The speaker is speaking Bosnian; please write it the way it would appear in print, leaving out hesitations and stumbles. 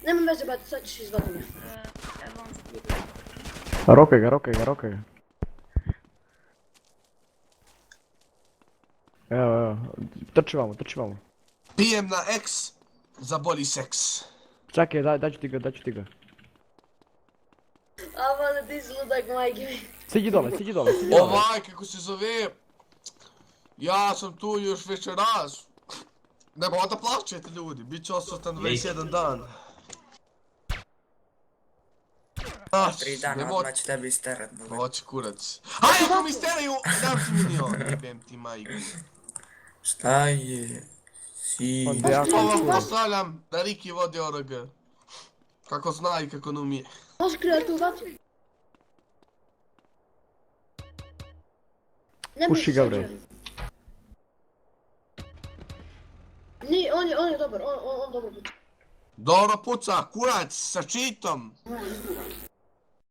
Nema veze, brate, sad ćeš izvati me. Evo vam split. Rokaj ga. Evo, trči vamo. Pijem na X za bolji seks. Čakaj, daću ti ga. A vale, ti zludak, majke mi. Siđi dole. Ovaj, kako se zove... Ja sam tu još večeras. Nebo da plaćete ljudi, bit će osvrtan 21 dan. 3 dana Nebo- odmah će tebi isterat. Hoće kurac. Hajde ako mi steraju, dam ti milion, jebem ti majku. Šta je? Si... Onda ja To vam sam postavljam da Riki vodi ORG. Kako zna i kako ne umije. Možeš kreatu, brate? Puši ga, bre. Ni, on je dobar, on dobro puca. Dobro puca, kurac sa čitom.